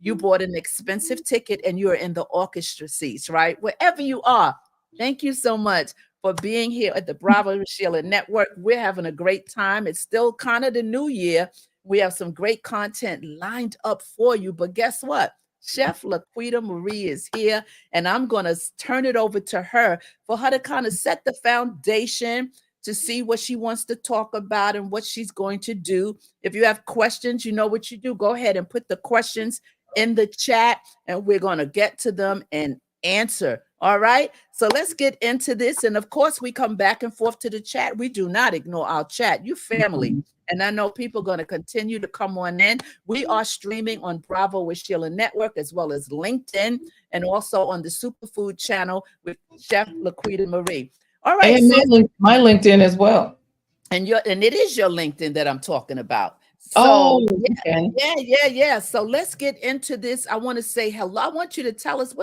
you bought an expensive ticket and you're in the orchestra seats, right? Wherever you are, thank you so much for being here at the Bravo with Sheila Network. We're having a great time. It's still kind of the new year. We have some great content lined up for you. But guess what? Chef Laquita Marie is here, and I'm going to turn it over to her for her to kind of set the foundation to see what she wants to talk about and what she's going to do. If you have questions, you know what you do. Go ahead and put the questions in the chat, and we're going to get to them and answer. All right. So let's get into this. And of course, we come back and forth to the chat. We do not ignore our chat. You family. And I know people are going to continue to come on in. We are streaming on Bravo with Sheila Network, as well as LinkedIn, and also on the Superfood channel with Chef Laquita Marie. All right. And my LinkedIn as well. And it is your LinkedIn that I'm talking about. So yeah. So let's get into this. I want to say hello. I want you to tell us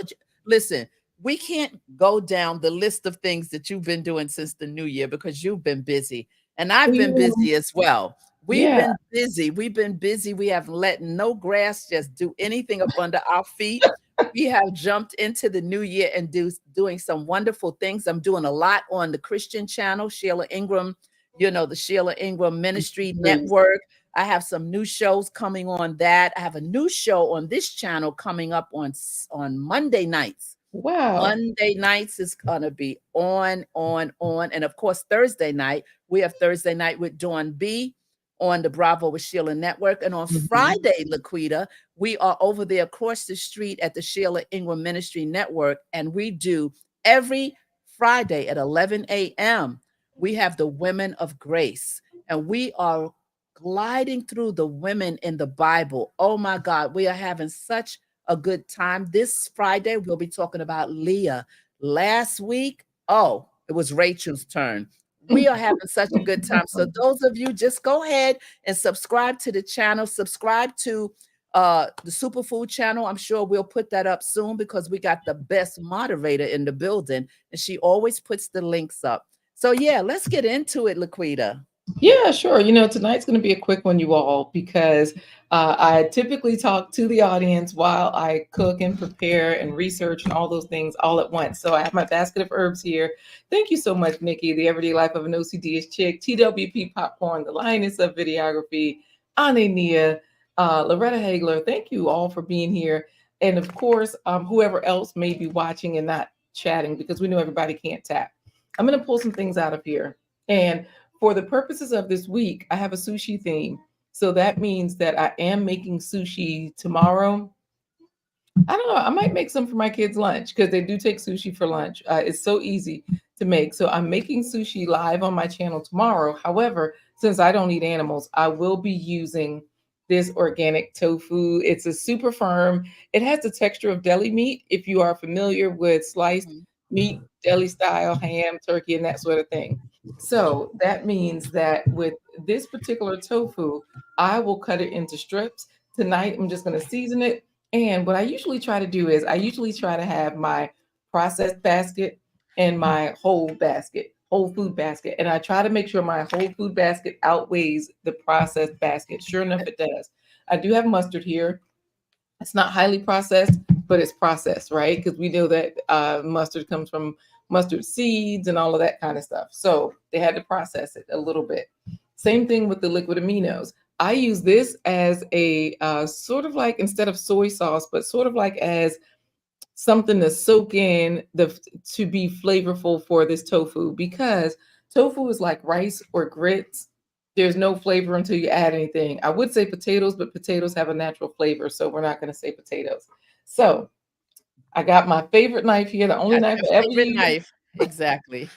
listen, we can't go down the list of things that you've been doing since the new year because you've been busy. And I've been busy as well. We've been busy. We haven't let no grass just do anything up under our feet. We have jumped into the new year and doing some wonderful things. I'm doing a lot on the Christian channel, Sheila Ingram, the Sheila Ingram Ministry Network. I have some new shows coming on that. I have a new show on this channel coming up on Monday nights. Wow. Monday nights is going to be on. And of course, Thursday night, we have Thursday night with Dawn B on the Bravo with Sheila Network. And on Friday, Laquita, we are over there across the street at the Sheila Ingram Ministry Network. And we do every Friday at 11 a.m. We have the Women of Grace. And we are gliding through the women in the Bible. Oh my God, we are having such a good time. This Friday, we'll be talking about Leah. Last week, it was Rachel's turn. We are having such a good time. So those of you, just go ahead and subscribe to the channel. Subscribe to the Superfood channel. I'm sure we'll put that up soon because we got the best moderator in the building, and she always puts the links up. So yeah, let's get into it, Laquita. Yeah, sure. Tonight's going to be a quick one, you all, because I typically talk to the audience while I cook and prepare and research and all those things all at once. So I have my basket of herbs here. Thank you so much, Nikki. The Everyday Life of an OCD-ish Chick, TWP Popcorn, the Lioness of Videography, Anania, Loretta Hagler. Thank you all for being here. And of course, whoever else may be watching and not chatting, because we know everybody can't tap. I'm going to pull some things out of here. And for the purposes of this week, I have a sushi theme. So that means that I am making sushi tomorrow. I don't know. I might make some for my kids' lunch because they do take sushi for lunch. It's so easy to make. So I'm making sushi live on my channel tomorrow. However, since I don't eat animals, I will be using this organic tofu. It's a super firm. It has the texture of deli meat. If you are familiar with sliced meat, deli style, ham, turkey, and that sort of thing. So that means that with this particular tofu, I will cut it into strips. Tonight, I'm just going to season it. And what I usually try to do is I usually try to have my processed basket and my whole food basket. And I try to make sure my whole food basket outweighs the processed basket. Sure enough, it does. I do have mustard here. It's not highly processed, but it's processed, right? Because we know that mustard comes from mustard seeds and all of that kind of stuff. So they had to process it a little bit. Same thing with the liquid aminos. I use this as a sort of like, instead of soy sauce, but sort of like as something to soak in to be flavorful for this tofu, because tofu is like rice or grits. There's no flavor until you add anything. I would say potatoes, but potatoes have a natural flavor, so we're not going to say potatoes. So I got my favorite knife here, the only knife I ever use. Knife. Exactly.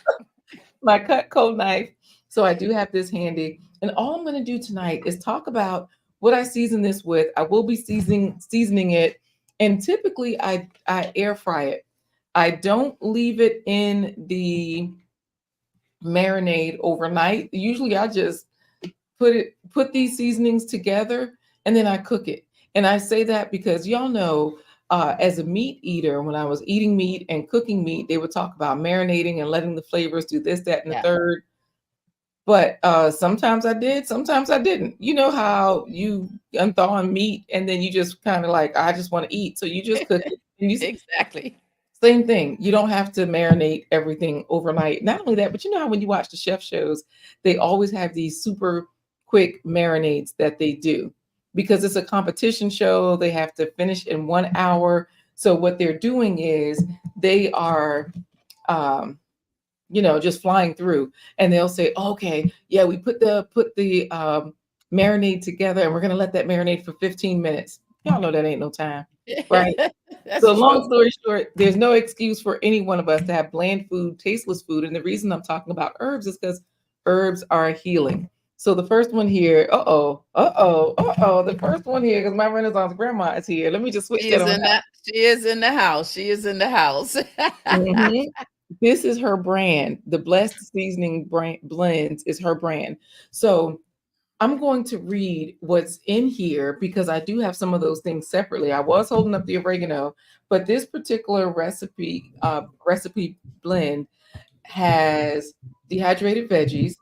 My Cutco knife. So I do have this handy. And all I'm going to do tonight is talk about what I season this with. I will be seasoning it. And typically I air fry it. I don't leave it in the marinade overnight. Usually I just put these seasonings together and then I cook it. And I say that because y'all know, as a meat eater, when I was eating meat and cooking meat, they would talk about marinating and letting the flavors do this, that, and the third. But sometimes I did, sometimes I didn't. You know how you unthaw meat and then you just kind of like, I just want to eat. So you just cook it. And Exactly. same thing. You don't have to marinate everything overnight. Not only that, but you know how when you watch the chef shows, they always have these super quick marinades that they do because it's a competition show. They have to finish in 1 hour. So what they're doing is they are um, just flying through, and they'll say, okay, yeah, we put the marinade together and we're gonna let that marinade for 15 minutes. Y'all know that ain't no time, right? That's So long true. story short, there's no excuse for any one of us to have bland food, tasteless food. And the reason I'm talking about herbs is because herbs are healing. So the first one here, the first one here, because my Renaissance grandma is here. Let me just switch She that is on in that. She is in the house. She is in the house. out. This is her brand. The Blessed Seasoning brand blends is her brand. So I'm going to read what's in here because I do have some of those things separately. I was holding up the oregano, but this particular recipe blend has dehydrated veggies.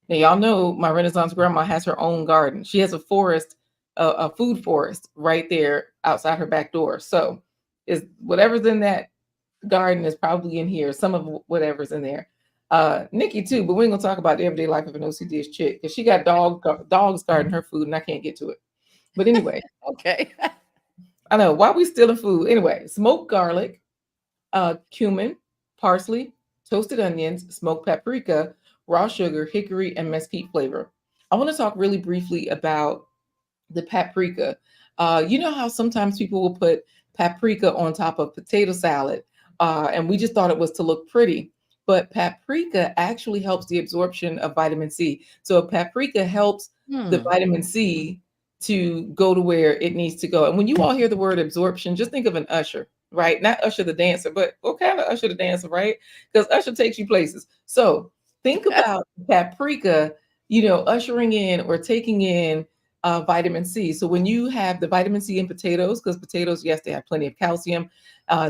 Now y'all know my Renaissance grandma has her own garden. She has a forest, a food forest right there outside her back door. So is whatever's in that garden is probably in here. Some of whatever's in there. Nikki too, but we ain't gonna talk about the everyday life of an OCD chick because she got dogs guarding her food and I can't get to it. But anyway, Okay. I know why we stealing food. Anyway, smoked garlic, cumin, parsley, toasted onions, smoked paprika, raw sugar, hickory, and mesquite flavor. I want to talk really briefly about the paprika. You know how sometimes people will put paprika on top of potato salad, and we just thought it was to look pretty. But paprika actually helps the absorption of vitamin C. So paprika helps the Hmm. vitamin C to go to where it needs to go. And when you all hear the word absorption, just think of an usher, right? Not Usher the dancer, but what kind of Usher the dancer, right? Because Usher takes you places. So think about paprika, ushering in or taking in vitamin C. So when you have the vitamin C in potatoes, because potatoes, yes, they have plenty of calcium,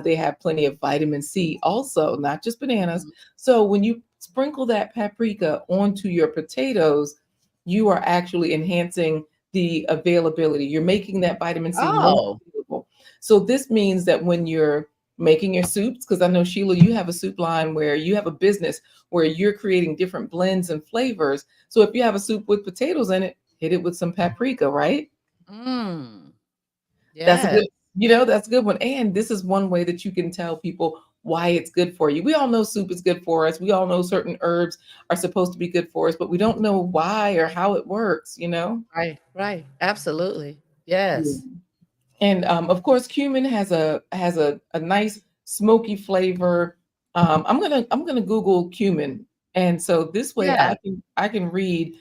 they have plenty of vitamin C also, not just bananas. Mhm. So when you sprinkle that paprika onto your potatoes, you are actually enhancing the availability. You're making that vitamin C more Oh. available. So this means that when you're making your soups, because I know Sheila, you have a soup line where you have a business where you're creating different blends and flavors. So if you have a soup with potatoes in it, hit it with some paprika, right? Mm. That's a Yes. that's a good one. And this is one way that you can tell people why it's good for you. We all know soup is good for us. We all know certain herbs are supposed to be good for us, but we don't know why or how it works. Right. Right. Absolutely. Yeah. Yes. And of course, cumin has a nice smoky flavor. I'm gonna Google cumin, and so this way Yeah. I can read.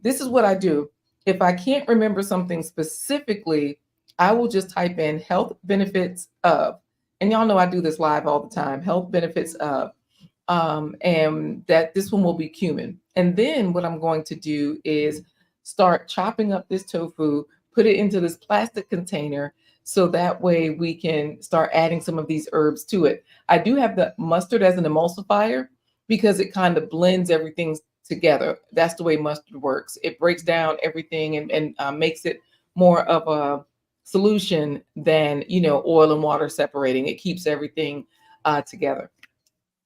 This is what I do. If I can't remember something specifically, I will just type in health benefits of, and y'all know I do this live all the time. Health benefits of, and that this one will be cumin. And then what I'm going to do is start chopping up this tofu, put it into this plastic container, so that way we can start adding some of these herbs to it. I do have the mustard as an emulsifier because it kind of blends everything together. That's the way mustard works. It breaks down everything and makes it more of a solution than oil and water separating. It keeps everything together.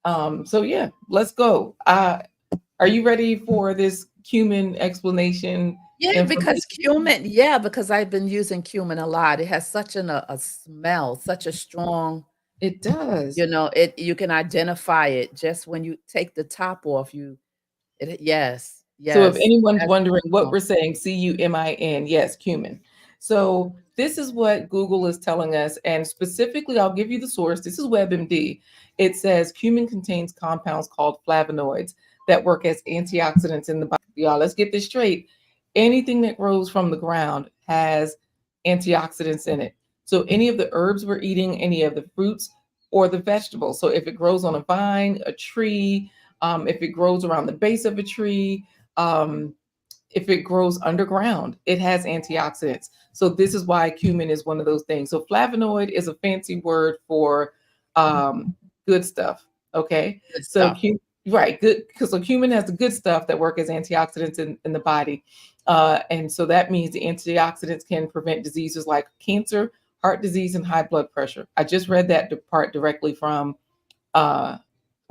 So yeah, let's go. Are you ready for this cumin explanation Yeah, because information? cumin, yeah, because I've been using cumin a lot. It has such a smell, such a strong, It does. it you can identify it just when you take the top off. Yes, So if yes. anyone's That's wondering what strong. we're saying, cumin, yes, cumin. So this is what Google is telling us, and specifically, I'll give you the source. This is WebMD. It says cumin contains compounds called flavonoids that work as antioxidants in the body. Y'all, let's get this straight. Anything that grows from the ground has antioxidants in it. So any of the herbs we're eating, any of the fruits or the vegetables. So if it grows on a vine, a tree, if it grows around the base of a tree, um, if it grows underground, it has antioxidants. So this is why cumin is one of those things. So flavonoid is a fancy word for good stuff. Okay, Good so stuff. Right, good, because so cumin has the good stuff that work as antioxidants in the body. And so that means the antioxidants can prevent diseases like cancer, heart disease, and high blood pressure. I just read that part directly from uh,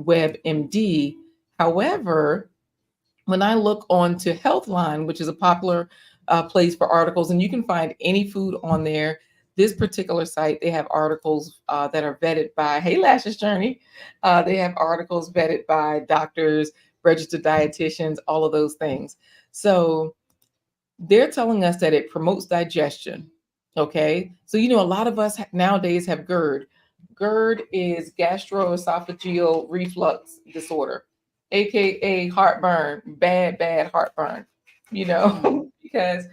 WebMD. However, when I look on to Healthline, which is a popular place for articles, and you can find any food on there. This particular site, they have articles that are vetted by, hey, Lashes Journey. They have articles vetted by doctors, registered dietitians, all of those things. So they're telling us that it promotes digestion. Okay. So, a lot of us nowadays have GERD. GERD is gastroesophageal reflux disorder, AKA heartburn, bad heartburn, because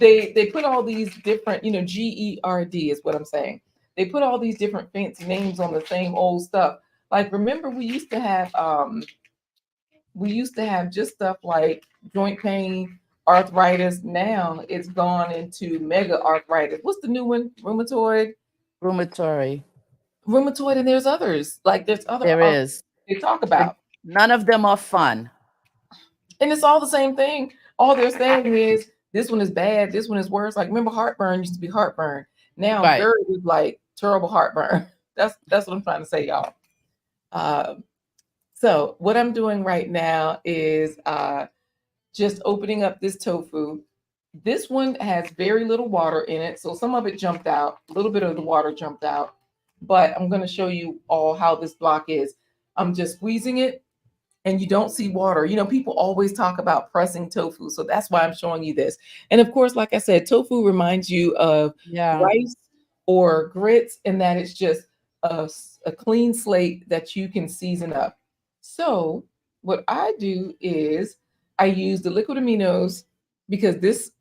they put all these different, GERD is what I'm saying. They put all these different fancy names on the same old stuff. Like, remember, we used to have just stuff like joint pain, arthritis. Now it's gone into mega arthritis. What's the new one? Rheumatoid. Rheumatoid, and there's others. Like there's other There is. they talk And about, none of them are fun. and it's all the same thing. All they're saying is this one is bad, this one is worse. Like remember, heartburn used to be heartburn. Now Right. GERD is like terrible heartburn. That's what I'm trying to say, y'all. Um, so what I'm doing right now is just opening up this tofu. This one has very little water in it, so some of it jumped out. A little bit of the water jumped out, but I'm going to show you all how this block is. I'm just squeezing it, and you don't see water. People always talk about pressing tofu, so that's why I'm showing you this. And of course, like I said, tofu reminds you of Yeah. rice or grits, in that it's just a clean slate that you can season up. So what I do is I use the liquid aminos, because this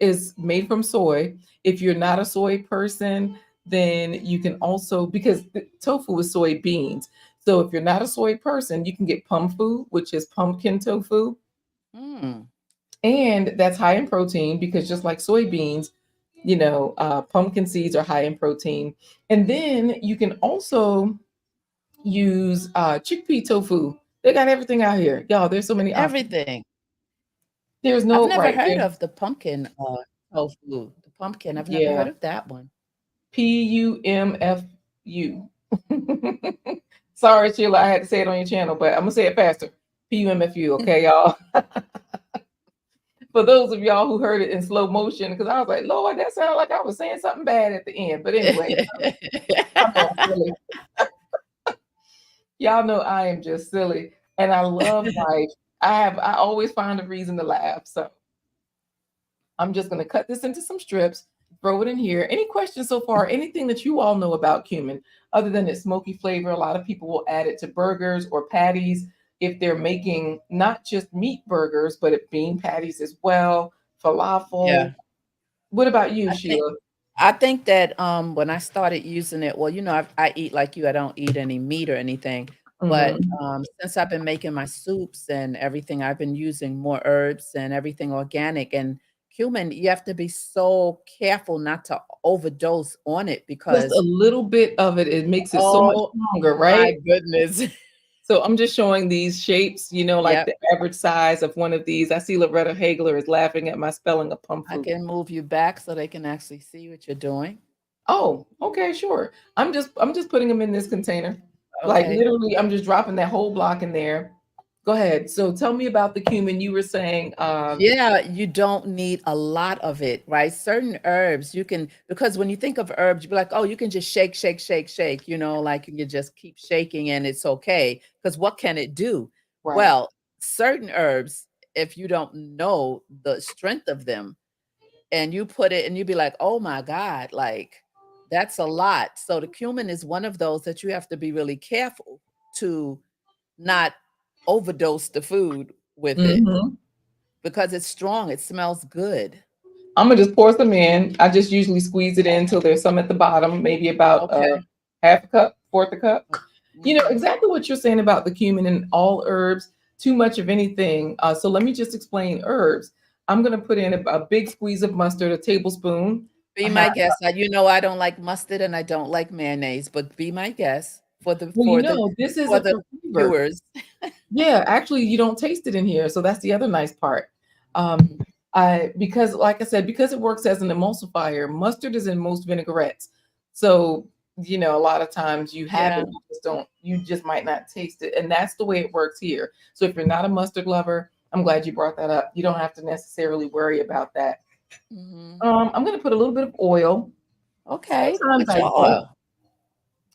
is made from soy. If you're not a soy person, then you can also, because the tofu is soybeans. So if you're not a soy person, you can get pumfu, which is pumpkin tofu. Mm. And that's high in protein, because just like soybeans, pumpkin seeds are high in protein. And then you can also use chickpea tofu. They got everything out here. Y'all, there's so many options. Everything. There's I've no never right heard there. of the pumpkin tofu. The pumpkin. I've never heard Yeah. of that one. PUMFU. Sorry, Sheila, I had to say it on your channel, but I'm gonna say it faster. PUMFU, okay, y'all. For those of y'all who heard it in slow motion, because I was like, Lord, that sounded like I was saying something bad at the end. But anyway, come on, silly. Y'all know I am just silly, and I love life. I always find a reason to laugh. So I'm just gonna cut this into some strips, throw it in here. Any questions so far? Anything that you all know about cumin, other than its smoky flavor? A lot of people will add it to burgers or patties if they're making not just meat burgers, but bean patties as well, Yeah. falafel. What about you, I think Sheila? I think that when I started using it, well, I eat like you. I don't eat any meat or anything. But Hmm. since I've been making my soups and everything, I've been using more herbs and everything organic. And cumin, you have to be so careful not to overdose on it Just a because, little bit of it, it makes it so much oh stronger, my right? goodness. So I'm just showing these shapes, like Yep. the average size of one of these. I see Loretta Hagler is laughing at my spelling of I pumfu. can move you back so they can actually see what you're doing. Oh, okay, sure. I'm just putting them in this container. Like Okay. literally, I'm just dropping that whole block in there. Go ahead. So tell me about the cumin. You were saying, Yeah, you don't need a lot of it, right? Certain herbs you can, because when you think of herbs, you'd be like, oh, you can just shake, shake, shake, shake, like you can just keep shaking and it's okay. Because what can it do? right. Well, certain herbs, if you don't know the strength of them and you put it and you'd be like, oh my God, like that's a lot. So the cumin is one of those that you have to be really careful to not overdose the food with it Hmm. because it's strong, it smells good. I'm gonna just pour some in. I just usually squeeze it in until there's some at the bottom, maybe about Okay. half a cup, fourth a cup. Mhm. Exactly what you're saying about the cumin and all herbs, too much of anything. So let me just explain herbs. I'm going to put in a big squeeze of mustard, a tablespoon, Be a half. my guest. I don't like mustard and I don't like mayonnaise, but be my guest. for the Well, for the this for isn't the for flavor. viewers. Yeah, actually, you don't taste it in here, so that's the other nice part. Um, because, like I said, because it works as an emulsifier, mustard is in most vinaigrettes. So, a lot of times you have Yeah. it, you just might not taste it, and that's the way it works here. So, if you're not a mustard lover, I'm glad you brought that up. You don't have to necessarily worry about that. Mhm. I'm going to put a little bit of oil. Okay. Sometimes Put I your don't. oil.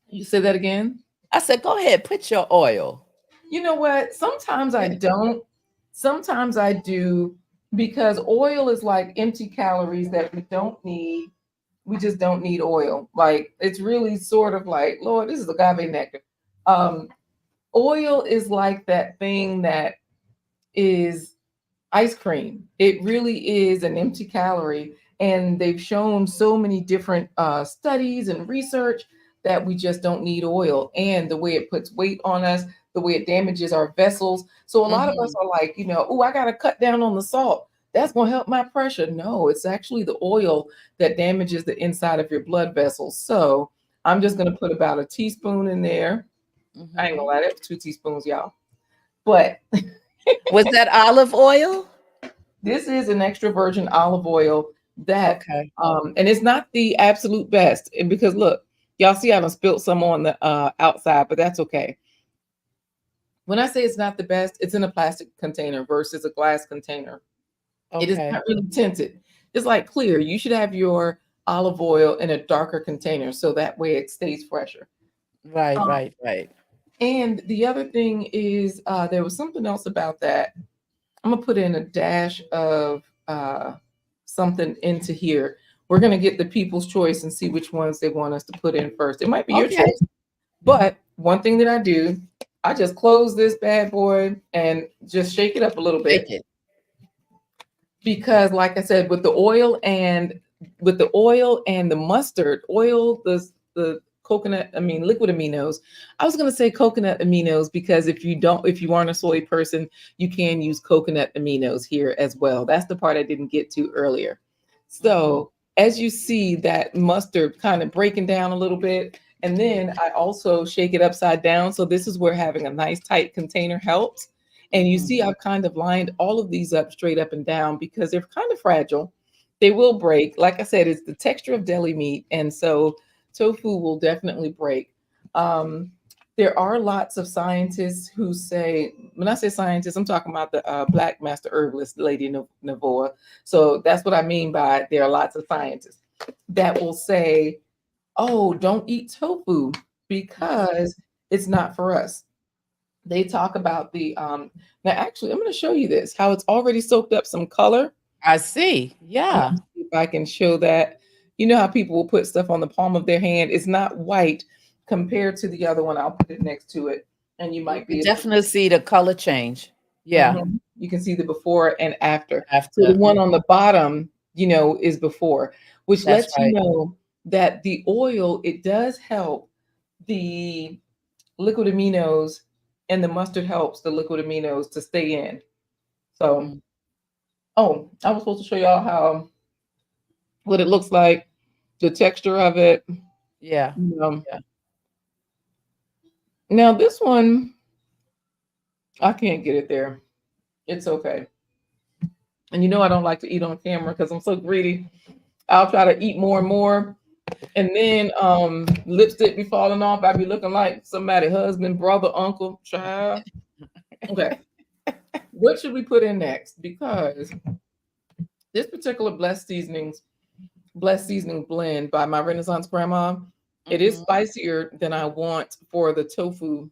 You say that again? I said, go ahead, put your oil. You know what? Sometimes I don't. Sometimes I do because oil is like empty calories that we don't need. We just don't need oil. Like it's really sort of like, Lord, this is agave nectar. Um, Oil is like that thing that is ice cream. It really is an empty calorie. And they've shown so many different studies and research that we just don't need oil. And the way it puts weight on us, the way it damages our vessels. So a lot of us Mhm. are like, oh, I got to cut down on the salt. That's going to help my pressure. No, it's actually the oil that damages the inside of your blood vessels. So I'm just going to put about a teaspoon in there. I ain't gonna Mhm. lie, that's 2 teaspoons, y'all. But Was that olive oil? this is an extra virgin olive oil that, Okay. and it's not the absolute best. And because look, y'all see I done spilled some on the outside, but that's okay. When I say it's not the best, it's in a plastic container versus a glass container. It is Okay. not really tinted. It's like clear. You should have your olive oil in a darker container so that way it stays fresher. Right, Um, right, right. and the other thing is there was something else about that. I'm gonna put in a dash of something into here. We're gonna get the people's choice and see which ones they want us to put in first. It might be your Okay. choice, but one thing that I do, I just close this bad boy and just shake it up a little Take bit it. because, like I said, with the oil and the mustard oil, the coconut, I mean liquid aminos. I was gonna say coconut aminos because if you aren't a soy person, you can use coconut aminos here as well. That's the part I didn't get to earlier. Mhm. So as you see that mustard kind of breaking down a little bit, and then I also shake it upside down. So this is where having a nice tight container helps. And you Mhm. see, I've kind of lined all of these up straight up and down because they're kind of fragile. They will break. Like I said, it's the texture of deli meat. And so tofu will definitely break. Um, there are lots of scientists who say, when I say scientists, I'm talking about the Black Master Herbalist, Lady Navoa. So that's what I mean by there are lots of scientists that will say, oh, don't eat tofu because it's not for us. They talk about the now actually I'm going to show you this how it's already soaked up some color. I see. I'm Yeah. going to see if I can show that. You know how people will put stuff on the palm of their hand. It's not white compared to the other one. I'll put it next to it and you You might could be able to definitely see the color change. Yeah. you can see the before and after. So the After. one on the bottom, is before, which That's lets you right. know that the oil, it does help the liquid aminos, and the mustard helps the liquid aminos to stay in. So, Mhm. oh, I was supposed to show y'all how what it looks like, the texture of it. Yeah. Um, Yeah. Now this one, I can't get it there. It's okay. And I don't like to eat on camera because I'm so greedy. I'll try to eat more and more. And then lipstick be falling off. I be looking like somebody, husband, brother, uncle, child. Okay. What should we put in next? Because this particular blessed seasoning blend by my Renaissance grandma, it is Mhm. spicier than I want for the tofu,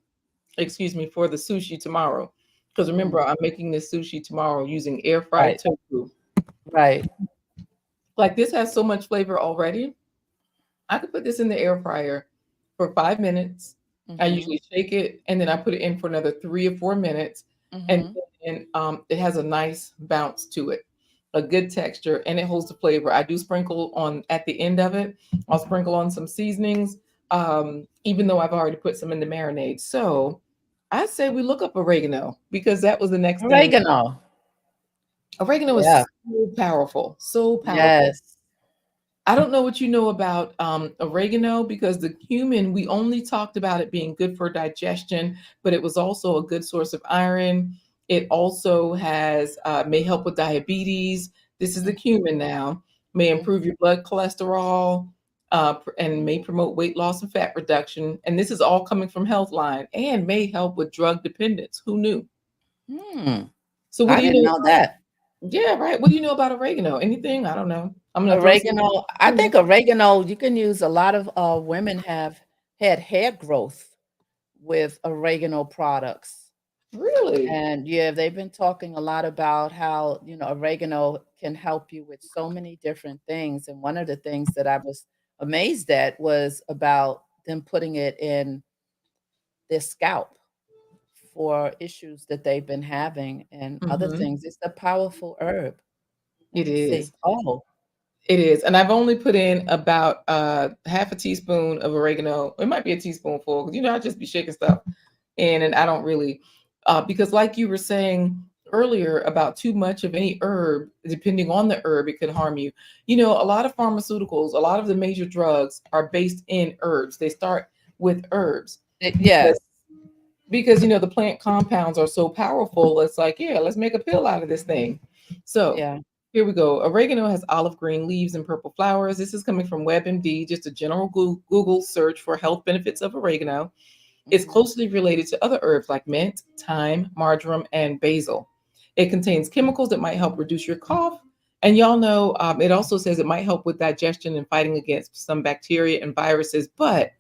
excuse me, for the sushi tomorrow. Because remember, Mhm. I'm making this sushi tomorrow using air fried Right. tofu. Right. Like this has so much flavor already. I could put this in the air fryer for 5 minutes. I Mhm. usually shake it and then I put it in for another 3 or 4 minutes. And Mhm. then it has a nice bounce to it, a good texture, and it holds the flavor. I do sprinkle on at the end of it. I'll sprinkle on some seasonings, even though I've already put some in the marinade. So I say we look up oregano because that was the next thing. Oregano. Oregano is Yeah. so powerful, so powerful. Yes. I don't know what you know about oregano, because the cumin, we only talked about it being good for digestion, but it was also a good source of iron. It also has may help with diabetes. This is the Mhm, cumin now. May mhm. improve your blood cholesterol, and may promote weight loss and fat reduction. And this is all coming from Healthline, and may help with drug dependence. Who knew? Hmm, So what I do you didn't know know about? that. Yeah, right. What do you know about oregano? Anything? I don't know. I'm gonna throw some. Oregano, I think oregano, you can use a lot of women have had hair growth with oregano products. Really? And yeah, they've been talking a lot about how, oregano can help you with so many different things. And one of the things that I was amazed at was about them putting it in their scalp for issues that they've been having and other Mhm. things. It's a powerful herb. Let It me see. is. Oh, It is. And I've only put in about half a teaspoon of oregano. It might be a teaspoonful because I just be shaking stuff in, and I don't really because like you were saying earlier about too much of any herb, depending on the herb, it could harm you. A lot of pharmaceuticals, a lot of the major drugs are based in herbs. They start with herbs because yes. the plant compounds are so powerful. It's like, yeah, let's make a pill out of this thing. So Yeah. here we go. Oregano has olive green leaves and purple flowers. This is coming from WebMD, just a general Google search for health benefits of oregano. It's Mhm. closely related to other herbs like mint, thyme, marjoram, and basil. It contains chemicals that might help reduce your cough. And y'all know, it also says it might help with digestion and fighting against some bacteria and viruses. But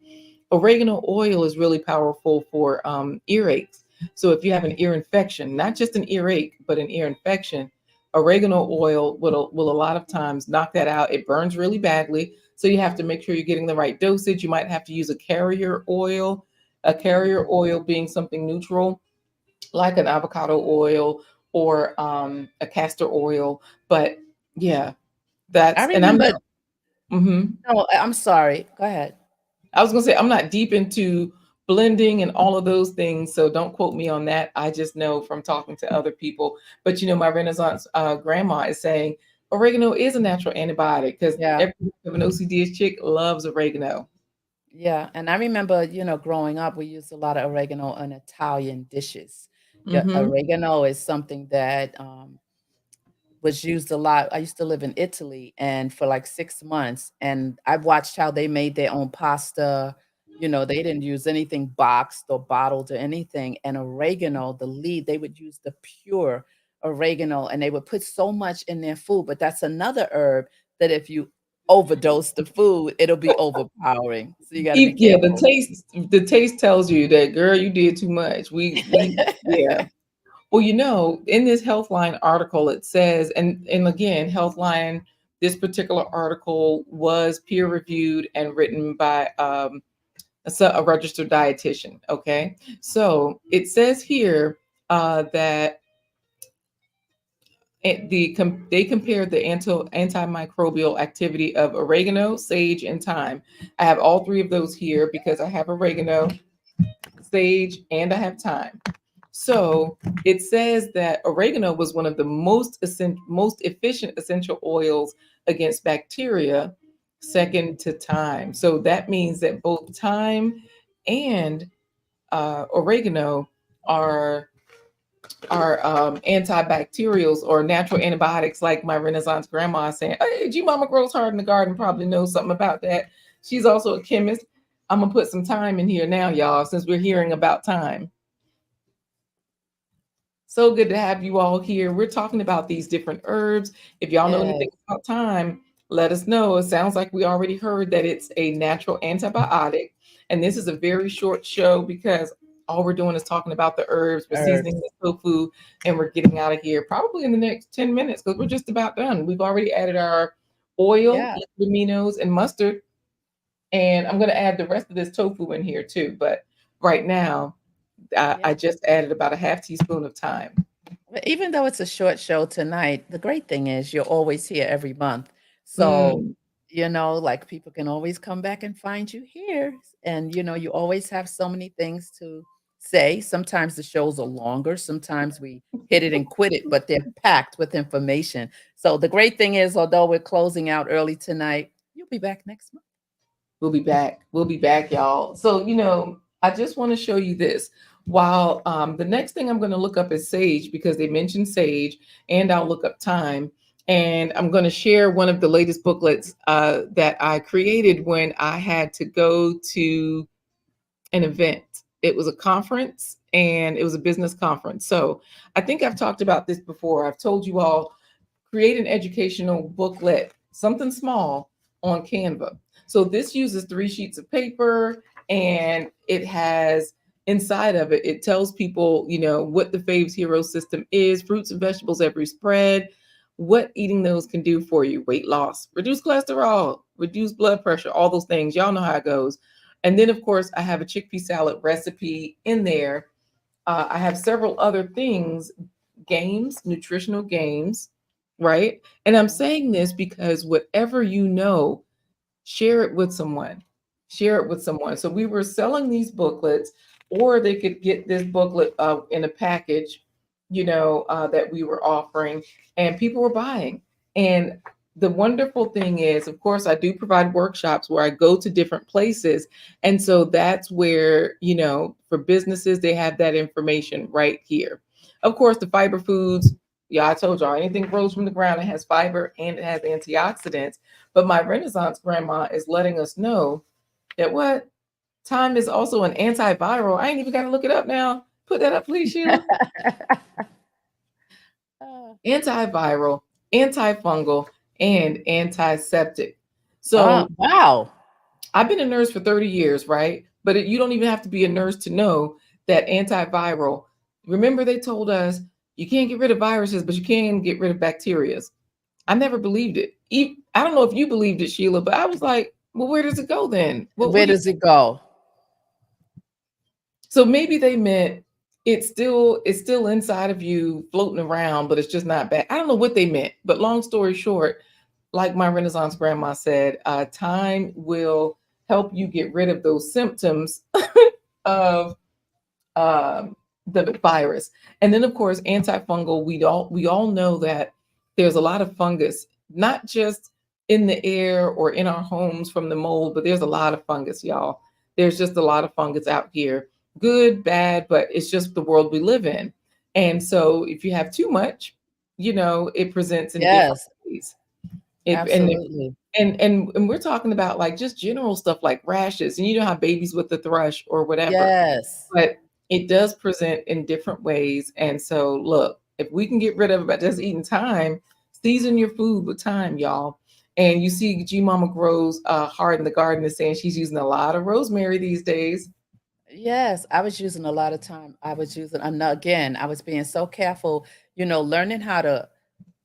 oregano oil is really powerful for earaches. So if you have an ear infection, not just an earache, but an ear infection, oregano oil will a lot of times knock that out. It burns really badly. So you have to make sure you're getting the right dosage. You might have to use a carrier oil being something neutral, like an avocado oil or a castor oil. But yeah, I and I'm remember. not. Mhm. No, I'm sorry. Go ahead. I was gonna say I'm not deep into blending and all of those things, so don't quote me on that. I just know from talking to other people. But my Renaissance grandma is saying oregano is a natural antibiotic because Yeah. every of an OCD chick loves oregano. Yeah, and I remember, growing up, we used a lot of oregano on Italian dishes. Yeah, Mm-hmm. oregano is something that was used a lot. I used to live in Italy and for like 6 months, and I watched how they made their own pasta. They didn't use anything boxed or bottled or anything. And oregano, the lead, they would use the pure oregano and they would put so much in their food. But that's another herb that if you overdose the food, it'll be overpowering. So you got to be Yeah, the careful. taste tells you that, girl, you did too much. We yeah. Well, in this Healthline article, it says, and again, Healthline, this particular article was peer reviewed and written by a registered dietitian. Okay, so it says here that they compared the antimicrobial activity of oregano, sage, and thyme. I have all three of those here because I have oregano, sage, and I have thyme. So it says that oregano was one of the most efficient essential oils against bacteria, second to thyme. So that means that both thyme and oregano are antibacterials or natural antibiotics, like my Renaissance grandma is saying. Hey, G Mama Grows Hard in the Garden probably knows something about that. She's also a chemist. I'm gonna put some thyme in here now, y'all, since we're hearing about thyme. So good to have you all here. We're talking about these different herbs. If y'all know anything Yes. about thyme, let us know. It sounds like we already heard that it's a natural antibiotic. And this is a very short show because all we're doing is talking about the herbs, we're seasoning Herbs. the tofu, and we're getting out of here probably in the next 10 minutes because we're just about done. We've already added our oil, Yeah. liquid aminos, and mustard. And I'm going to add the rest of this tofu in here too. But right now, I Yeah. just added about a half teaspoon of thyme. But even though it's a short show tonight, the great thing is you're always here every month. So, Mm. like people can always come back and find you here. And, you always have so many things to say. Sometimes the shows are longer, sometimes we hit it and quit it, but they're packed with information. So the great thing is, although we're closing out early tonight, you You'll be back next month. We'll be back. We'll be back, y'all. So, I just want to show you this. While the next thing I'm going to look up is sage, because they mentioned sage, and I'll look up thyme. And I'm going to share one of the latest booklets that I created when I had to go to an event. It was a conference, and it was a business conference. So I think I've talked about this before. I've told you all, create an educational booklet, something small, on Canva. So this uses 3 sheets of paper, and it has inside of it, it tells people, what the Faves Hero system is, fruits and vegetables every spread, what eating those can do for you, weight loss, reduce cholesterol, reduce blood pressure, all those things. Y'all know how it goes. And then, of course, I have a chickpea salad recipe in there. I have several other things, games, nutritional games, right? And I'm saying this because whatever share it with someone. Share it with someone. So we were selling these booklets, or they could get this booklet in a package, that we were offering, and people were buying. And the wonderful thing is, of course, I do provide workshops where I go to different places. And so that's where, for businesses, they have that information right here. Of course, the fiber foods, yeah, I told y'all, anything grows from the ground, it has fiber and it has antioxidants. But my Renaissance grandma is letting us know that what? Thyme is also an antiviral. I ain't even got to look it up now. Put that up, please, Sheila. Antiviral, antifungal, and antiseptic. So, wow. I've been a nurse for 30 years, right? But you don't even have to be a nurse to know that antiviral, remember they told us you can't get rid of viruses, but you can get rid of bacteria. I never believed it. I don't know if you believed it, Sheila, but I was like, well, where does it go then? Where does it go? So maybe they meant it's still inside of you floating around, but it's just not bad. I don't know what they meant, but long story short, like my Renaissance grandma said, thyme will help you get rid of those symptoms of the virus. And then, of course, antifungal, we all know that there's a lot of fungus, not just in the air or in our homes from the mold, but there's a lot of fungus, y'all. There's just a lot of fungus out here, good, bad, but it's just the world we live in. And so if you have too much, it presents in different ways. Absolutely. And we're talking about like just general stuff like rashes, and how babies with the thrush or whatever. Yes. But it does present in different ways. And so look, if we can get rid of it by just eating thyme, season your food with thyme, y'all. And you see G Mama Grows Heart in the Garden is saying she's using a lot of rosemary these days. Yes, I was using a lot of time. I was using, again, I was being so careful, learning how to,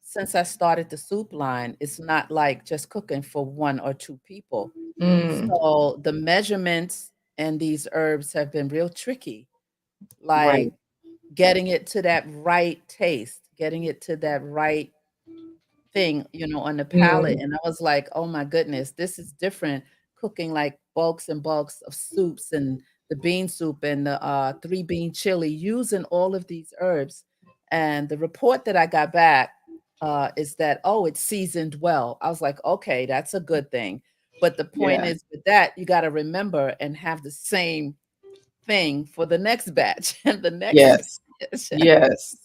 since I started the soup line, it's not like just cooking for 1 or 2 people. So the measurements and these herbs have been real tricky, like Right. getting it to that right taste, getting it to that right thing, on the palate. And I was like, oh my goodness, this is different cooking like bulks and bulks of soups and the bean soup and the 3-bean chili, using all of these herbs. And the report that I got back is that, oh, it's seasoned well. I was like, okay, that's a good thing. But the point is with that, you got to remember and have the same thing for the next batch and the next Yes. batch. Yes.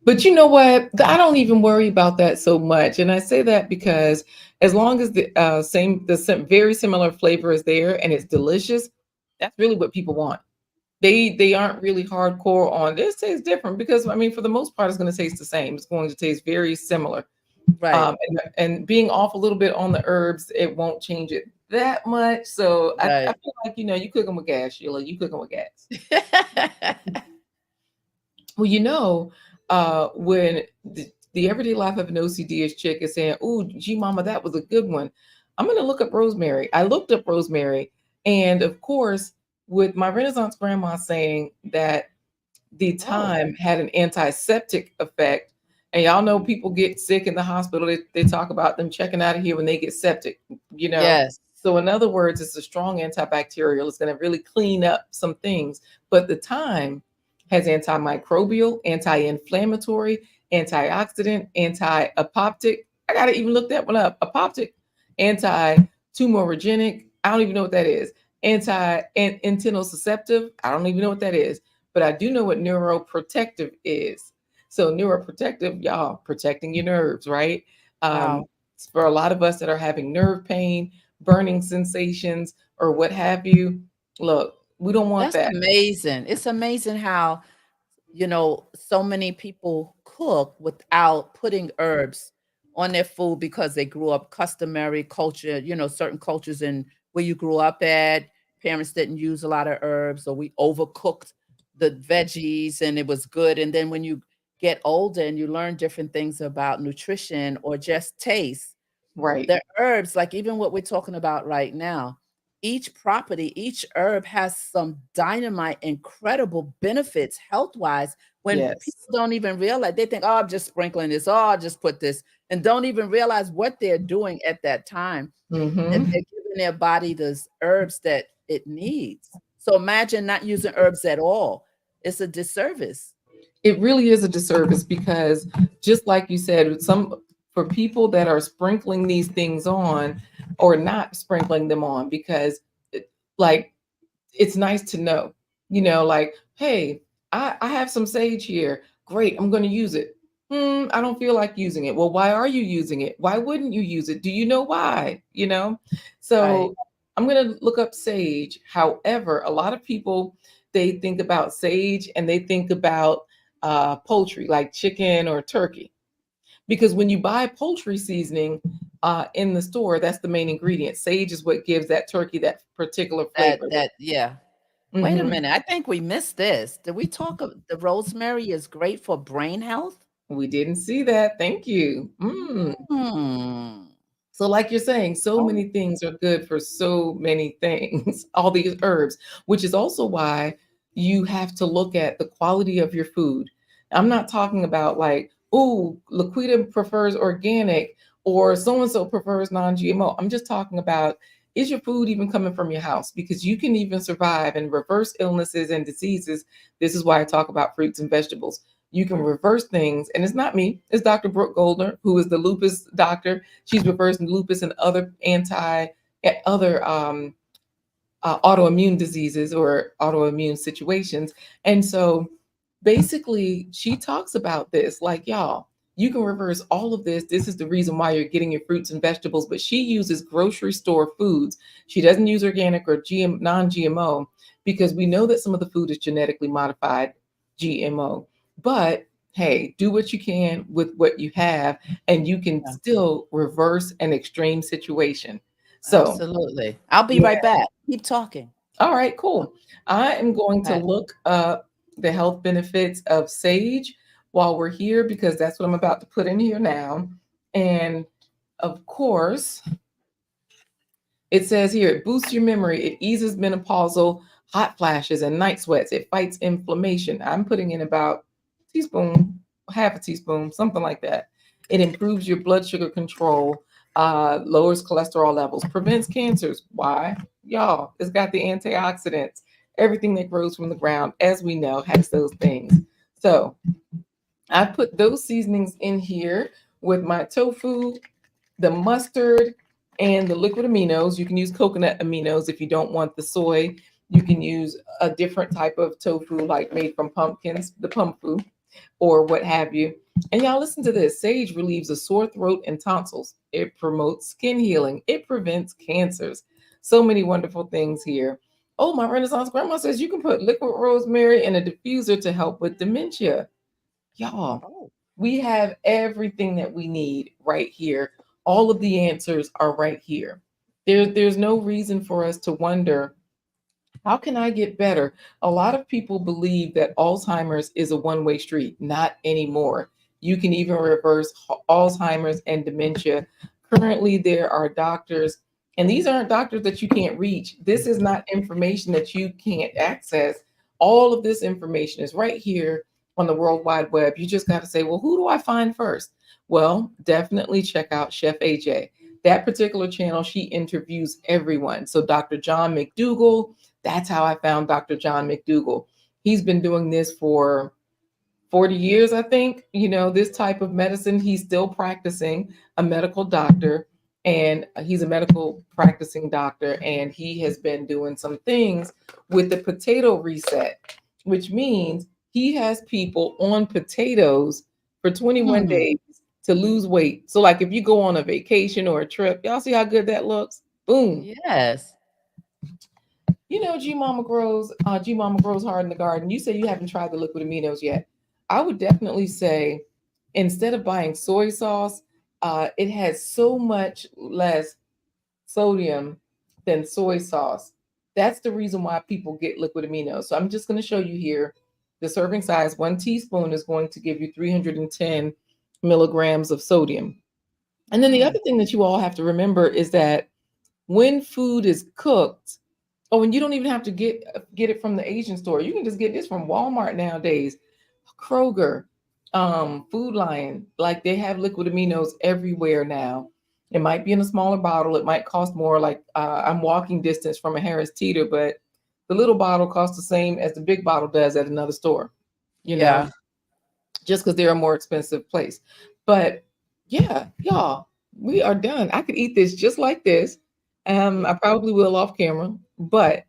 But you know what? I don't even worry about that so much. And I say that because as long as the very similar flavor is there and it's delicious, that's really what people want. They aren't really hardcore on this tastes different, because I mean, for the most part, it's going to taste the same. It's going to taste very similar. Right. And being off a little bit on the herbs, it won't change it that much. So I Right. feel like, you cook them with gas, Sheila. You cook them with gas. Well, when the Everyday Life of an OCD chick is saying, "Ooh, G Mama, that was a good one," I'm going to look up rosemary. I looked up rosemary, and of course, with my Renaissance grandma saying that the thyme had an antiseptic effect, and y'all know people get sick in the hospital. They talk about them checking out of here when they get septic. Yes. So in other words, it's a strong antibacterial. It's going to really clean up some things, but the thyme has antimicrobial, anti-inflammatory, antioxidant, anti-apoptic. I got to even look that one up. Apoptic anti-tumorigenic. I don't even know what that is. Anti-intenoceptive. I don't even know what that is. But I do know what neuroprotective is. So neuroprotective, y'all, protecting your nerves, right? Um, Wow. for a lot of us that are having nerve pain, burning sensations, or what have you, look, we don't want That's that. amazing. It's amazing how, so many people cook without putting herbs on their food because they grew up customary culture, certain cultures in where you grew up at, parents didn't use a lot of herbs, or we overcooked the veggies and it was good. And then when you get older and you learn different things about nutrition or just taste, Right. the herbs, like even what we're talking about right now, each herb has some dynamite, incredible benefits health-wise when Yes. people don't even realize. They think, "Oh, I'm just sprinkling this. Oh, I'll just put this," and don't even realize what they're doing at that time, that Hmm. they're giving their body those herbs that it needs. So imagine not using herbs at all. It's a disservice. It really is a disservice because just like you said, some for people that are sprinkling these things on or not sprinkling them on because like it's nice to know, like, hey, I have some sage here. Great, I'm going to use it. I don't feel like using it. Well, why are you using it? Why wouldn't you use it? Do you know why? Right. So I'm going to look up sage. However, a lot of people, they think about sage and they think about poultry like chicken or turkey because when you buy poultry seasoning in the store, that's the main ingredient. Sage is what gives that turkey that particular flavor. Yeah. Wait a Hmm. minute, I think we missed this. Did we talk of the rosemary is great for brain health? We didn't see that. Thank you. Hmm. So, like you're saying, so Oh, many things are good for so many things, all these herbs, which is also why you have to look at the quality of your food. I'm not talking about like, oh, Laquita prefers organic or so and so prefers non GMO. I'm just talking about is your food even coming from your house? Because you can even survive and reverse illnesses and diseases. This is why I talk about fruits and vegetables. You can reverse things. And it's not me, it's Dr. Brooke Goldner, who is the lupus doctor. She's reversing lupus and other autoimmune diseases or autoimmune situations. And so basically, she talks about this like, y'all, you can reverse all of this. This is the reason why you're getting your fruits and vegetables. But she uses grocery store foods. She doesn't use organic or non GMO because we know that some of the food is genetically modified GMO. But hey, do what you can with what you have, and you can yeah, still reverse an extreme situation. So, absolutely. I'll be yeah. right back. Keep talking. All right, cool. I am going to Okay. look up the health benefits of sage while we're here because that's what I'm about to put in here now. And of course, it says here it boosts your memory, it eases menopausal hot flashes and night sweats, it fights inflammation. I'm putting in about a teaspoon, half a teaspoon, something like that. It improves your blood sugar control, lowers cholesterol levels, prevents cancers. Why? Y'all, it's got the antioxidants. Everything that grows from the ground, as we know, has those things. So I put those seasonings in here with my tofu, the mustard, and the liquid aminos. You can use coconut aminos if you don't want the soy. You can use a different type of tofu, like made from pumpkins, the pumpfu, or what have you. And y'all listen to this. Sage relieves a sore throat and tonsils. It promotes skin healing. It prevents cancers. So many wonderful things here. Oh, my Renaissance grandma says you can put liquid rosemary in a diffuser to help with dementia. Y'all, Oh, we have everything that we need right here. All of the answers are right here. There's no reason for us to wonder, how can I get better? A lot of people believe that Alzheimer's is a one-way street. Not anymore. You can even reverse Alzheimer's and dementia. Currently, there are doctors, and these aren't doctors that you can't reach. This is not information that you can't access. All of this information is right here on the World Wide Web. You just got to say, well, who do I find first? Well, definitely check out Chef AJ. That particular channel, she interviews everyone. So Dr. John McDougall, that's how I found Dr. John McDougall. He's been doing this for 40 years, I think. This type of medicine, he's still practicing, a medical doctor. and he's a medical practicing doctor, and he has been doing some things with the potato reset, which means he has people on potatoes for 21 Hmm. days to lose weight. So like if you go on a vacation or a trip, y'all see how good that looks? Boom. Yes. You know, G Mama grows hard in the garden. You say you haven't tried the liquid aminos yet. I would definitely say instead of buying soy sauce, it has so much less sodium than soy sauce. That's the reason why people get liquid aminos. So I'm just going to show you here the serving size. 1 teaspoon is going to give you 310 milligrams of sodium. And then the Hmm. other thing that you all have to remember is that when food is cooked, oh, and you don't even have to get it from the Asian store. You can just get this from Walmart nowadays, Kroger, Food Lion. Like they have liquid aminos everywhere now. It might be in a smaller bottle. It might cost more. Like I'm walking distance from a Harris Teeter, but the little bottle costs the same as the big bottle does at another store. You know, Yeah. just because they're a more expensive place. But yeah, y'all, we are done. I could eat this just like this. I probably will off camera, but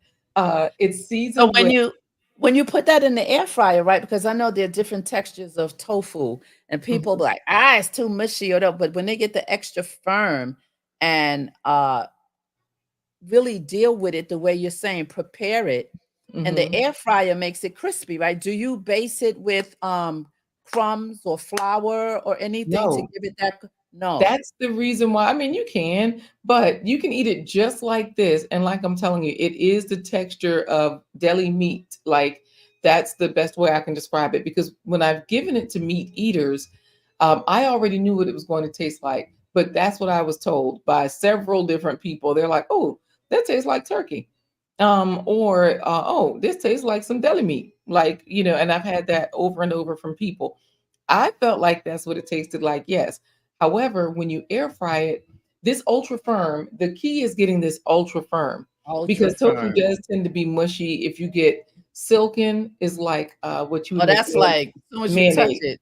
it's So seasoned with. when you put that in the air fryer, right? Because I know there are different textures of tofu, and people be Mhm, like, it's too mushy or whatever. But when they get the extra firm and really deal with it the way you're saying, prepare it, and the mhm. air fryer makes it crispy, right? Do you base it with crumbs or flour or anything to No, give it that? No. that's the reason why. I mean, you can, but you can eat it just like this. And like I'm telling you, it is the texture of deli meat. Like that's the best way I can describe it. Because when I've given it to meat eaters, I already knew what it was going to taste like. But that's what I was told by several different people. They're like, "Oh, that tastes like turkey," or "Oh, this tastes like some deli meat." Like and I've had that over and over from people. I felt like that's what it tasted like. Yes. However, when you air fry it, this ultra firm, the key is getting this ultra firm Ultra because tofu firm. does tend to be mushy. If you get silken, is like what you Oh, would make that's like as soon as you touch mayonnaise. it,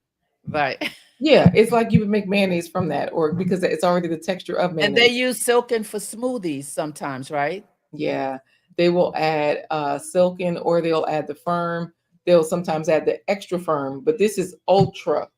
right? Yeah, it's like you would make mayonnaise from that, or because it's already the texture of And they mayonnaise. use silken for smoothies sometimes, right? Yeah, they will add silken, or they'll add the firm. They'll sometimes add the extra firm, but this is ultra.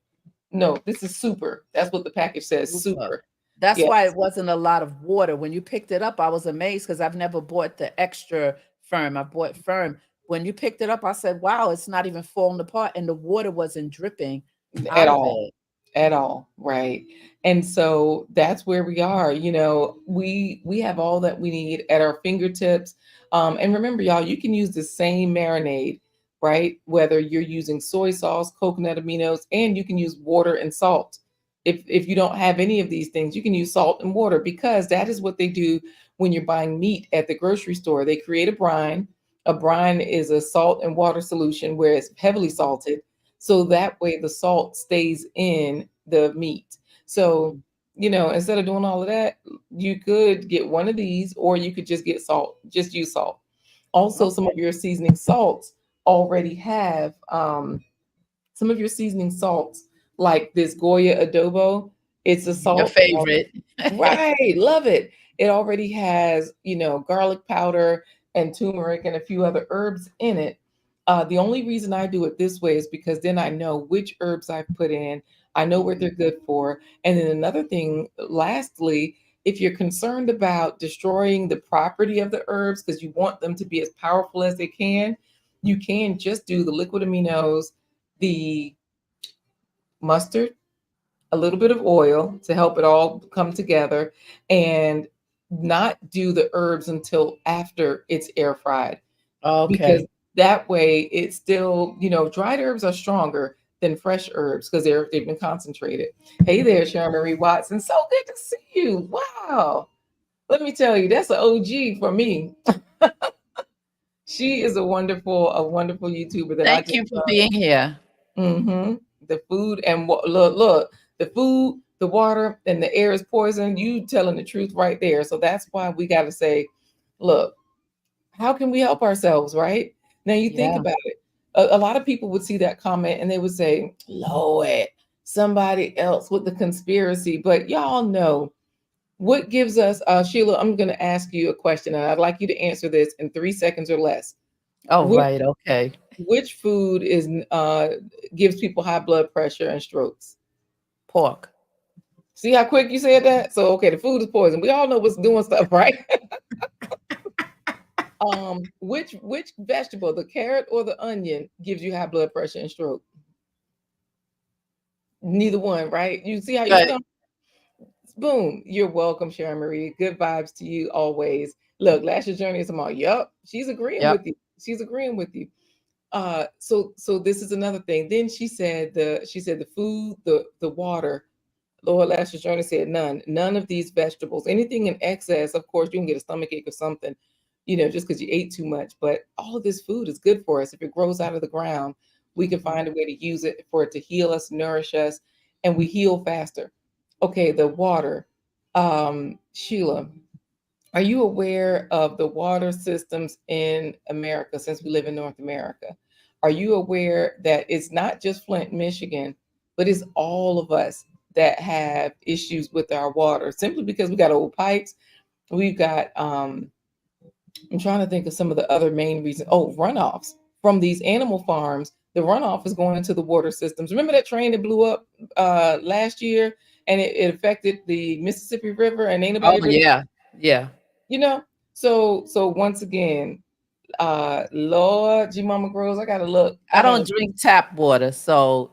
No, this is super. That's what the package says, Super. super. That's Yes. why it wasn't a lot of water. When you picked it up, I was amazed because I've never bought the extra firm. I bought firm. When you picked it up, I said, wow, it's not even falling apart. And the water wasn't dripping At out of all. it. At all, right? And so that's where we are. We have all that we need at our fingertips. And remember, y'all, you can use the same marinade, right? Whether you're using soy sauce, coconut aminos, and you can use water and salt. If you don't have any of these things, you can use salt and water because that is what they do when you're buying meat at the grocery store. They create a brine. A brine is a salt and water solution where it's heavily salted, so that way the salt stays in the meat. So, Mhm. instead of doing all of that, you could get one of these, or you could just get salt, just use salt. Also, some Okay. of your seasoning salts already have some of your seasoning salts, like this Goya adobo. It's a Your salt. favorite. Right, love it. It already has, garlic powder and turmeric and a few other herbs in it. The only reason I do it this way is because then I know which herbs I've put in. I know what they're good for. And then another thing, lastly, if you're concerned about destroying the property of the herbs because you want them to be as powerful as they can, you can just do the liquid aminos, the mustard, a little bit of oil to help it all come together, and not do the herbs until after it's air fried, because Okay. that way it's still, dried herbs are stronger than fresh herbs because they've been concentrated. Hey there, Sharon Marie Watson. So good to see you. Wow. Let me tell you, that's an OG for me. She is a wonderful YouTuber that I Thank just you for love. being here. The food and look, the food, the water, and the air is poison. You telling the truth right there. So that's why we got to say, look, how can we help ourselves, right? Now you think Yeah. about it. A lot of people would see that comment and they would say, Lord, somebody else with the conspiracy. But y'all know What gives us, Sheila, I'm going to ask you a question, and I'd like you to answer this in 3 seconds or less. Oh, Which, right. Okay. which food gives people high blood pressure and strokes? Pork. See how quick you said that? So, okay, the food is poison. We all know what's doing stuff, right? Which vegetable, the carrot or the onion, gives you high blood pressure and stroke? Neither one, right? You see how you Good. stomach? Boom. You're welcome, Sharon Marie. Good vibes to you always. Look, Lashes Journey is about, yep, she's agreeing Yep. with you. She's agreeing with you. So this is another thing. Then she said the food, the water. Lord Lashes Journey said none of these vegetables. Anything in excess, of course, you can get a stomach ache or something, just because you ate too much. But all of this food is good for us. If it grows out of the ground, we can Mhm. find a way to use it for it to heal us, nourish us, and we heal faster. Okay, the water. Sheila, are you aware of the water systems in America since we live in North America? Are you aware that it's not just Flint, Michigan, but it's all of us that have issues with our water simply because we got old pipes? We've got, I'm trying to think of some of the other main reasons. Oh, runoffs from these animal farms. The runoff is going into the water systems. Remember that train that blew up last year and it affected the Mississippi River and ain't Oh, nobody really, yeah. Yeah. you know? So once again, Lord G Mama Grows, I gotta look. I I gotta don't drink tap water, so,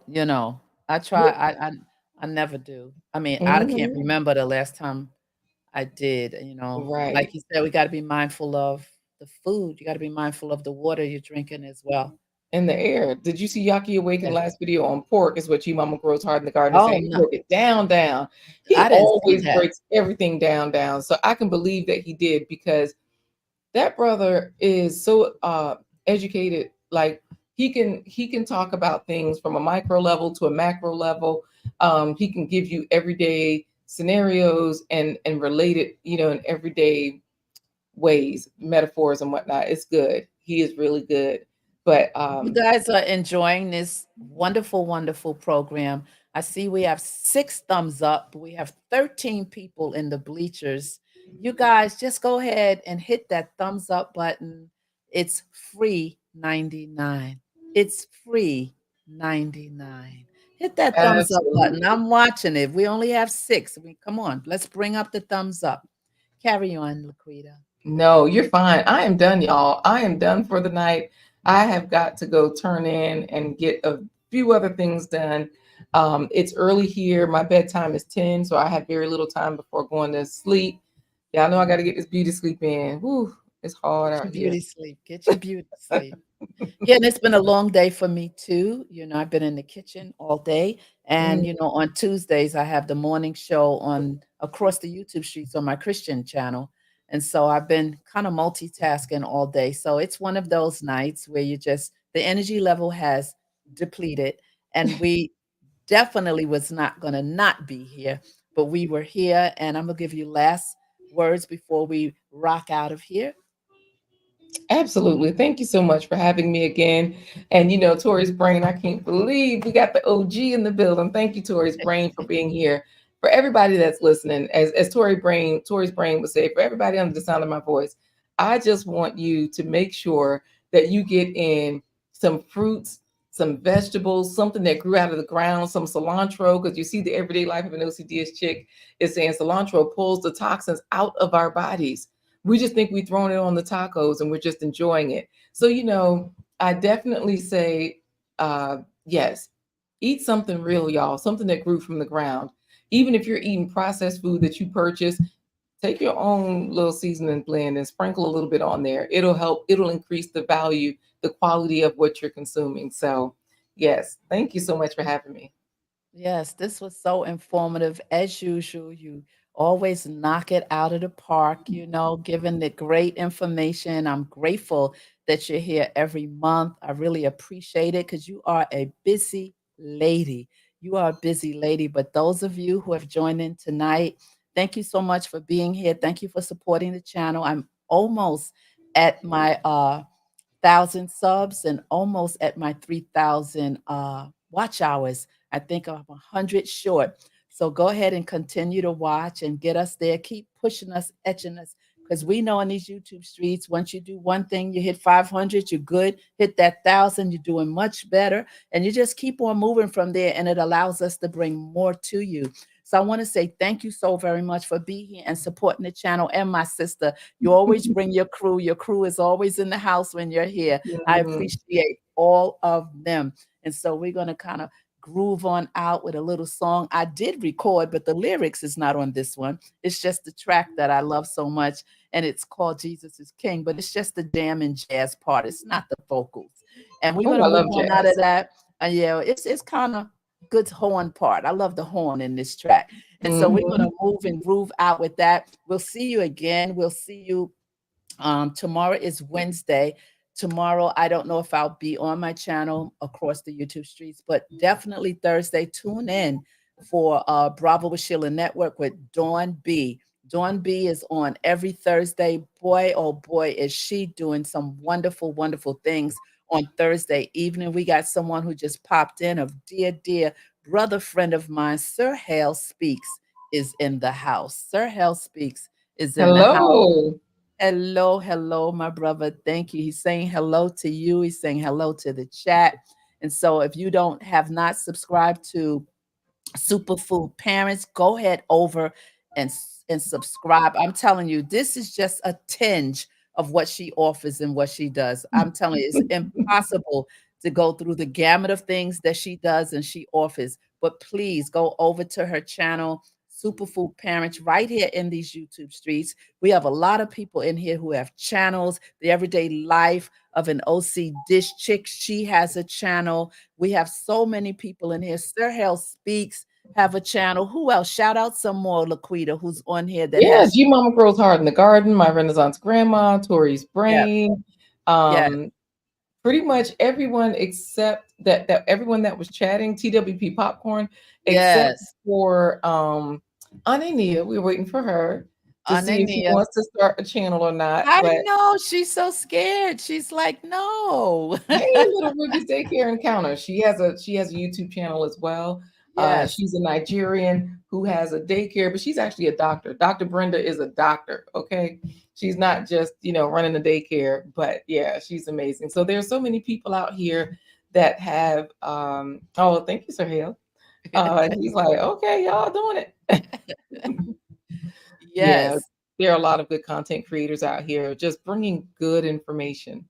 I try look. I never do. I mean, I can't Mhm. remember the last time I did, Right. like you said, we gotta be mindful of the food, you gotta be mindful of the water you're drinking as well. In the air. Did you see Yaki Awaken Yes. last video on pork? Is what G Mama Grows Hard in the Garden is Oh, saying. He no, broke it down. He I didn't see always that. breaks everything down. So I can believe that he did because that brother is so educated. Like he can talk about things from a micro level to a macro level. He can give you everyday scenarios and relate it, in everyday ways, metaphors and whatnot. It's good. He is really good. But You guys are enjoying this wonderful, wonderful program. I see we have 6 thumbs up. We have 13 people in the bleachers. You guys just go ahead and hit that thumbs up button. It's free 99. It's free 99. Hit that thumbs up button. absolutely. I'm watching it. We only have 6. Come on, let's bring up the thumbs up. Carry on, Laquita. No, you're fine. I am done, y'all. I am done for the night. I have got to go turn in and get a few other things done. It's early here. My bedtime is 10, so I have very little time before going to sleep. Yeah, I know I got to get this beauty sleep in. Whew, it's hard Get out your here. beauty sleep. Get your beauty sleep. Yeah, and it's been a long day for me too. I've been in the kitchen all day. And, Mm, on Tuesdays, I have the morning show on across the YouTube streets on my Christian channel. And so I've been kind of multitasking all day. So it's one of those nights where the energy level has depleted. And we definitely was not going to not be here, but we were here. And I'm going to give you last words before we rock out of here. absolutely. Thank you so much for having me again. And Tori's Brain, I can't believe we got the OG in the building. Thank you, Tori's Brain, for being here. For everybody that's listening, as Tori's Brain would say, for everybody under the sound of my voice, I just want you to make sure that you get in some fruits, some vegetables, something that grew out of the ground, some cilantro, because you see the everyday life of an OCDS chick is saying cilantro pulls the toxins out of our bodies. We just think we're throwing it on the tacos and we're just enjoying it. So, I definitely say, yes, eat something real, y'all, something that grew from the ground. Even if you're eating processed food that you purchase, take your own little seasoning blend and sprinkle a little bit on there. It'll help, it'll increase the value, the quality of what you're consuming. So, yes, thank you so much for having me. Yes, this was so informative. As usual, you always knock it out of the park, giving the great information. I'm grateful that you're here every month. I really appreciate it because you are a busy lady. You are a busy lady. But those of you who have joined in tonight, thank you so much for being here. Thank you for supporting the channel. I'm almost at my 1,000 subs and almost at my 3,000 watch hours. I think I'm 100 short. So go ahead and continue to watch and get us there. Keep pushing us, etching us, because we know in these YouTube streets, once you do one thing, you hit 500, you're good. Hit that 1,000, you're doing much better. And you just keep on moving from there, and it allows us to bring more to you. So I want to say thank you so very much for being here and supporting the channel. And my sister, you always bring your crew. Your crew is always in the house when you're here. I Mhm. appreciate all of them. And so we're going to kind of groove on out with a little song I did record, but the lyrics is not on this one. It's just the track that I love so much, and it's called Jesus is King, but it's just the jam and jazz part. It's not the vocals. And we're Oh, gonna I move love on out of jazz. that. And yeah, it's kind of good horn part. I love the horn in this track. And so we're gonna Mhm. move and groove out with that. We'll see you again. We'll see you tomorrow is Wednesday. Tomorrow, I don't know if I'll be on my channel across the YouTube streets, but definitely Thursday, tune in for Bravo with Sheila Network with Dawn B. Dawn B is on every Thursday. Boy, oh boy, is she doing some wonderful, wonderful things on Thursday evening. We got someone who just popped in, a dear, dear brother friend of mine, Sir Hale Speaks, is in the house. Sir Hale Speaks is in the house. Hello. Hello, hello, my brother. Thank you. He's saying hello to you. He's saying hello to the chat. And so if you don't have not subscribed to Superfood Parents, go ahead over and subscribe. I'm telling you, this is just a tinge of what she offers and what she does. I'm telling you, it's impossible to go through the gamut of things that she does and she offers. But please go over to her channel, Superfood Parents, right here in these YouTube streets. We have a lot of people in here who have channels, the everyday life of an OC dish chick. She has a channel. We have so many people in here. Sir Hale Speaks have a channel. Who else? Shout out some more, Laquita, who's on here that Yeah, has. G Mama Grows Hard in the Garden, My Renaissance Grandma, Tori's Yeah, Brain. yeah, Pretty much everyone except that everyone that was chatting, TWP Popcorn, except yes. for Anania. We're waiting for her to see if she Anania. wants to start a channel or not. I But know she's so scared. She's like, no. hey, little Ruby's Daycare Encounter. She has a YouTube channel as well. Yes. She's a Nigerian who has a daycare, but she's actually a doctor. Dr. Brenda is a doctor. Okay, she's not just running a daycare, but yeah, she's amazing. So there's so many people out here that have. Oh, thank you, Sir Hale. He's like, okay, y'all doing it. Yeah, Yes. there are a lot of good content creators out here just bringing good information.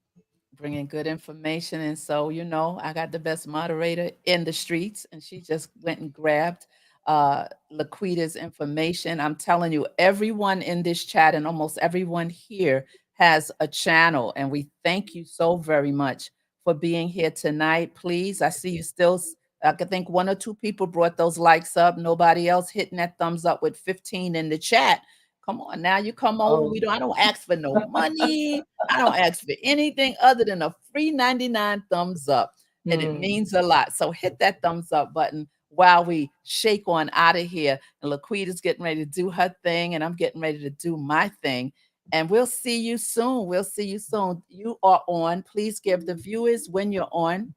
Bringing good information. And so, I got the best moderator in the streets, and she just went and grabbed Laquita's information. I'm telling you, everyone in this chat and almost everyone here has a channel, and we thank you so very much for being here tonight. Please, I see you still. I could think one or two people brought those likes up. Nobody else hitting that thumbs up with 15 in the chat. Come on now, you come over. Oh, I don't ask for no money. I don't ask for anything other than a free 99 thumbs up. And it hmm. means a lot. So hit that thumbs up button while we shake on out of here. And Laquita's getting ready to do her thing, and I'm getting ready to do my thing. And we'll see you soon. We'll see you soon. You are on. Please give the viewers when you're on.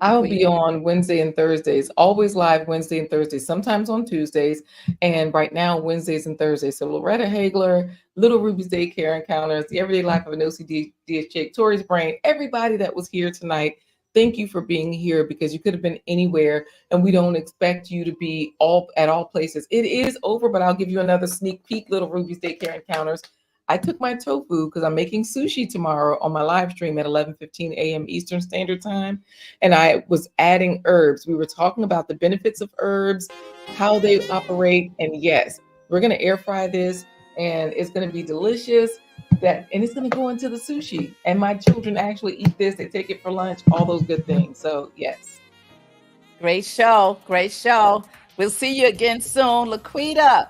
I'll be Laquita. on Wednesday and Thursdays, always live Wednesday and Thursdays, sometimes on Tuesdays. And right now, Wednesdays and Thursdays. So Loretta Hagler, Little Ruby's Daycare Encounters, The Everyday Life of an OCD chick, Tori's Brain, everybody that was here tonight. Thank you for being here, because you could have been anywhere, and we don't expect you to be at all places. It is over, but I'll give you another sneak peek, Little Ruby's Daycare Encounters. I took my tofu because I'm making sushi tomorrow on my live stream at 11:15 a.m. Eastern Standard Time. And I was adding herbs. We were talking about the benefits of herbs, how they operate. And yes, we're going to air fry this, and it's going to be delicious. And it's going to go into the sushi. And my children actually eat this. They take it for lunch, all those good things. So yes. Great show. Great show. We'll see you again soon. Laquita.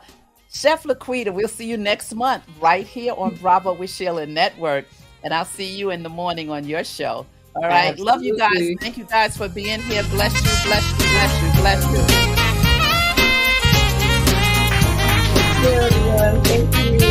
Chef Laquita, we'll see you next month right here on Bravo with Sheila Network. And I'll see you in the morning on your show. All right. Absolutely. Love you guys. Thank you guys for being here. Bless you, bless you, bless you, bless you. Thank you, everyone. Thank you.